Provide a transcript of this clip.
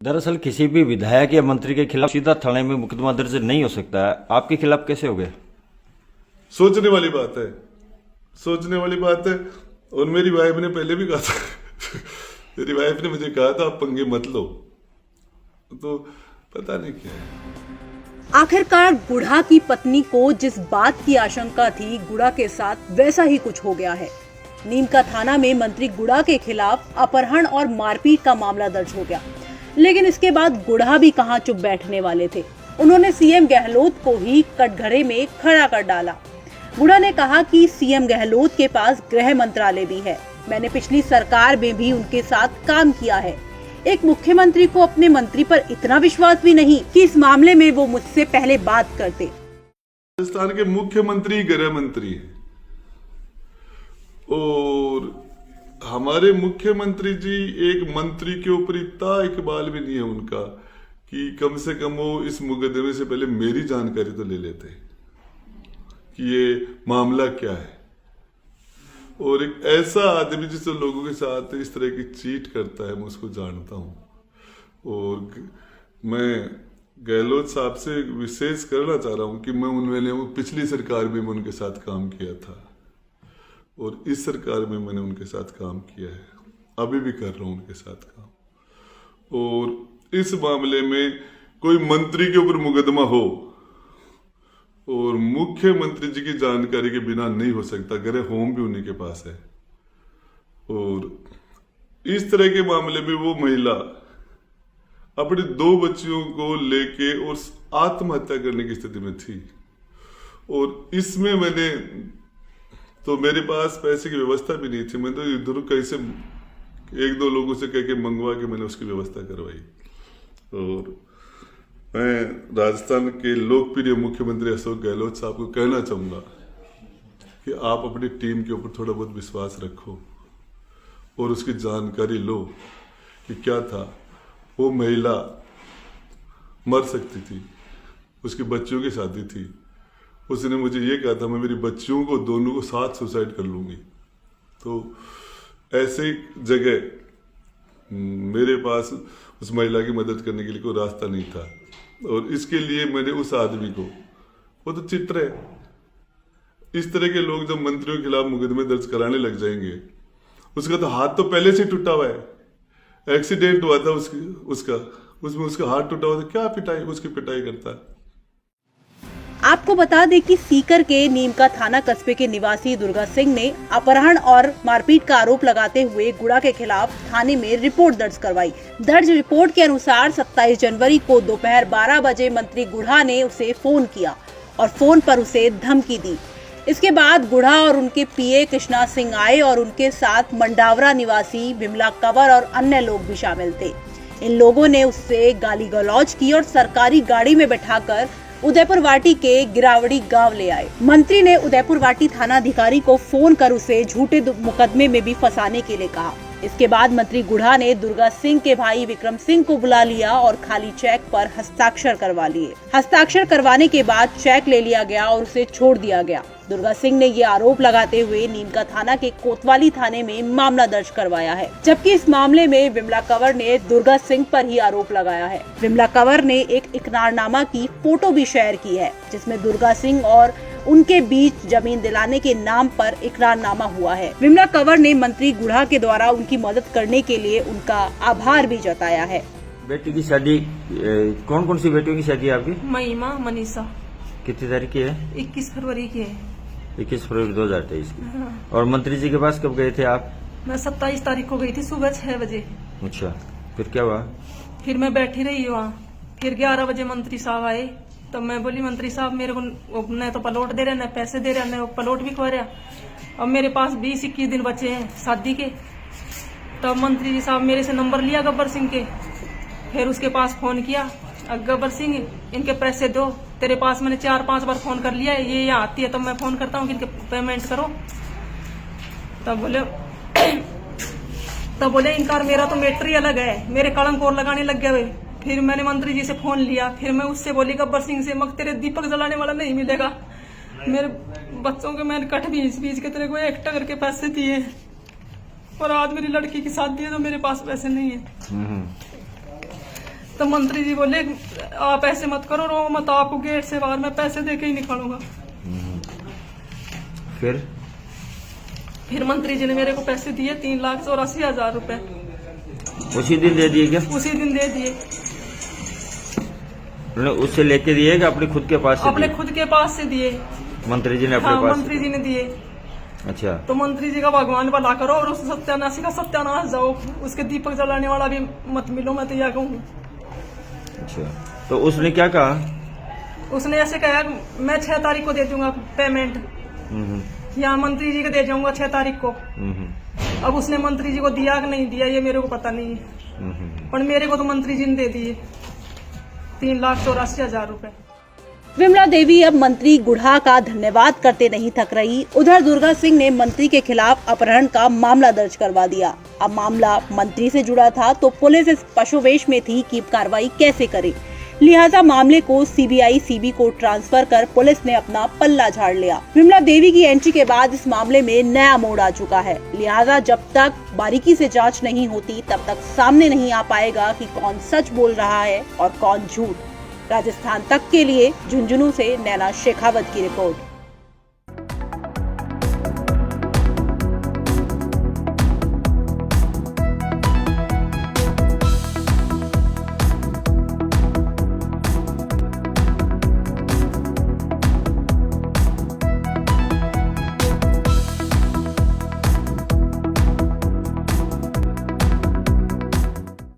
दरअसल किसी भी विधायक या मंत्री के खिलाफ सीधा थाने में मुकदमा दर्ज नहीं हो सकता है। आपके खिलाफ कैसे हो गया? सोचने वाली बात है, सोचने वाली बात है। और मेरी वाइफ ने पहले भी कहा था मेरी वाइफ ने मुझे कहा था आप पंगे मत लो, तो पता नहीं क्या है। आखिरकार गुड़ा की पत्नी को जिस बात की आशंका थी, गुड़ा के साथ वैसा ही कुछ हो गया है। नीम का थाना में मंत्री गुड़ा के खिलाफ अपहरण और मारपीट का मामला दर्ज हो गया। लेकिन इसके बाद गुड़ा भी कहां चुप बैठने वाले थे। उन्होंने सीएम गहलोत को ही कटघरे में खड़ा कर डाला। गुड़ा ने कहा कि सीएम गहलोत के पास गृह मंत्रालय भी है, मैंने पिछली सरकार में भी उनके साथ काम किया है। एक मुख्यमंत्री को अपने मंत्री पर इतना विश्वास भी नहीं कि इस मामले में वो मुझसे पहले बात करते। राजस्थान के मुख्यमंत्री गृह मंत्री है और हमारे मुख्यमंत्री जी एक मंत्री के ऊपर इतना इकबाल भी नहीं है उनका कि कम से कम वो इस मुकदमे से पहले मेरी जानकारी तो ले लेते कि ये मामला क्या है। और एक ऐसा आदमी जिससे लोगों के साथ इस तरह की चीट करता है, मैं उसको जानता हूं। और मैं गहलोत साहब से विशेष करना चाह रहा हूं कि मैं उनमें पिछली सरकार में मैं उनके साथ काम किया था और इस सरकार में मैंने उनके साथ काम किया है, अभी भी कर रहा हूं उनके साथ काम। और इस मामले में कोई मंत्री के ऊपर मुकदमा हो और मुख्यमंत्री जी की जानकारी के बिना नहीं हो सकता, गृह होम भी उन्हीं के पास है। और इस तरह के मामले में वो महिला अपनी 2 बच्चियों को लेके और आत्महत्या करने की स्थिति में थी। और इसमें मैंने तो मेरे पास पैसे की व्यवस्था भी नहीं थी, मैं तो इधर कैसे 1-2 लोगों से कह के मंगवा के मैंने उसकी व्यवस्था करवाई। और मैं राजस्थान के लोकप्रिय मुख्यमंत्री अशोक गहलोत साहब को कहना चाहूंगा कि आप अपनी टीम के ऊपर थोड़ा बहुत विश्वास रखो और उसकी जानकारी लो कि क्या था। वो महिला मर सकती थी, उसकी बच्चियों की शादी थी। उसने मुझे ये कहा था मैं मेरी बच्चियों को दोनों को साथ सुसाइड कर लूंगी। तो ऐसे जगह मेरे पास उस महिला की मदद करने के लिए कोई रास्ता नहीं था। और इसके लिए मैंने उस आदमी को, वो तो चित्र है, इस तरह के लोग जब मंत्रियों के खिलाफ मुकदमे दर्ज कराने लग जाएंगे, उसका तो हाथ तो पहले से टूटा हुआ है, एक्सीडेंट हुआ था उसमें उसका हाथ टूटा हुआ था, क्या पिटाई उसकी पिटाई करता है। आपको बता दें कि सीकर के नीम का थाना कस्बे के निवासी दुर्गा सिंह ने अपहरण और मारपीट का आरोप लगाते हुए गुड़ा के खिलाफ थाने में रिपोर्ट दर्ज करवाई। दर्ज रिपोर्ट के अनुसार 27 जनवरी को दोपहर 12 बजे मंत्री गुड़ा ने उसे फोन किया और फोन पर उसे धमकी दी। इसके बाद गुड़ा और उनके पीए कृष्णा सिंह आए और उनके साथ मंडावरा निवासी विमला कंवर और अन्य लोग भी शामिल थे। इन लोगों ने उससे गाली गलौज की और सरकारी गाड़ी में बैठाकर उदयपुर वाटी के गिरावड़ी गांव ले आए। मंत्री ने उदयपुर वाटी थाना अधिकारी को फोन कर उसे झूठे मुकदमे में भी फंसाने के लिए कहा। इसके बाद मंत्री गुड़ा ने दुर्गा सिंह के भाई विक्रम सिंह को बुला लिया और खाली चेक पर हस्ताक्षर करवा लिए। हस्ताक्षर करवाने के बाद चेक ले लिया गया और उसे छोड़ दिया गया। दुर्गा सिंह ने ये आरोप लगाते हुए नीम का थाना के कोतवाली थाने में मामला दर्ज करवाया है, जबकि इस मामले में विमला कंवर ने दुर्गा सिंह पर ही आरोप लगाया है। विमला कंवर ने एक इकरारनामा की फोटो भी शेयर की है, जिसमें दुर्गा सिंह और उनके बीच जमीन दिलाने के नाम पर इकरारनामा हुआ है। विमला कंवर ने मंत्री गुड़ा के द्वारा उनकी मदद करने के लिए उनका आभार भी जताया है। बेटी की शादी, कौन कौन सी बेटियों की शादी है आपकी? महिमा मनीषा कितनी तारीख की है? 21 फरवरी की है। 21 फरवरी 2023 की। और मंत्री जी के पास कब गए थे आप? मैं 27 तारीख को गई थी सुबह 6 बजे। अच्छा, फिर क्या हुआ? फिर मैं बैठी रही वहाँ। फिर 11 बजे मंत्री साहब आए, तब मैं बोली मंत्री साहब मेरे को न तो पलौट दे रहे, न पैसे दे रहे, न पलौट भी खो रहा। अब मेरे पास 20-21 दिन बचे हैं शादी के। तब मंत्री जी साहब मेरे से नंबर लिया गब्बर सिंह के, फिर उसके पास फोन किया, गब्बर सिंह इनके पैसे दो, तेरे पास मैंने 4-5 बार फोन कर लिया है, ये यहाँ आती है तब मैं फोन करता हूँ कि इनके पेमेंट करो। तब बोले इनका और मेरा तो मैटर ही अलग है, मेरे कलंक और लगाने लग गए। फिर मैंने मंत्री जी से फोन लिया, फिर मैं उससे बोली गब्बर सिंह से, मग तेरे दीपक जलाने वाला नहीं मिलेगा, मेरे बच्चों के मैंने कट बीच के तेरे को एकटा करके पैसे दिए और आज मेरी लड़की की शादी है तो मेरे पास पैसे नहीं है। तो मंत्री जी बोले आप ऐसे मत करो, रो मत, आपको गेट से बाहर मैं पैसे दे के ही निकालूंगा। फिर मंत्री जी ने मेरे को पैसे दिए 3,84,000 रुपए। उसी दिन दे दिए क्या? उसी दिन दे दिए। उससे लेके दिए कि अपने खुद के पास से अपने दिए? खुद के पास से दिए। मंत्री जी ने अपने हाँ, पास? मंत्री जी ने दिए। अच्छा। तो मंत्री जी का भगवान भला करो और उस सत्यानाशी का सत्यानाश जाओ, उसके दीपक जलाने वाला भी मत मिलो, मैं तो यह कहूँ। अच्छा, तो उसने क्या कहा? उसने ऐसे कहा मैं 6 तारीख को दे दूंगा पेमेंट, या मंत्री जी को दे जाऊंगा 6 तारीख को। अब उसने मंत्री जी को दिया कि नहीं दिया ये मेरे को पता नहीं है, पर मेरे को तो मंत्री जी ने दे दिए 3,84,000 रुपए। विमला देवी अब मंत्री गुढ़ा का धन्यवाद करते नहीं थक रही। उधर दुर्गा सिंह ने मंत्री के खिलाफ अपहरण का मामला दर्ज करवा दिया। अब मामला मंत्री से जुड़ा था तो पुलिस इस पशुवेश में थी कि कार्रवाई कैसे करे, लिहाजा मामले को सीबीआई सीबी को ट्रांसफर कर पुलिस ने अपना पल्ला झाड़ लिया। विमला देवी की एंट्री के बाद इस मामले में नया मोड़ आ चुका है, लिहाजा जब तक बारीकी से जांच नहीं होती तब तक सामने नहीं आ पाएगा कि कौन सच बोल रहा है और कौन झूठ। राजस्थान तक के लिए झुंझुनू से नैना शेखावत की रिपोर्ट।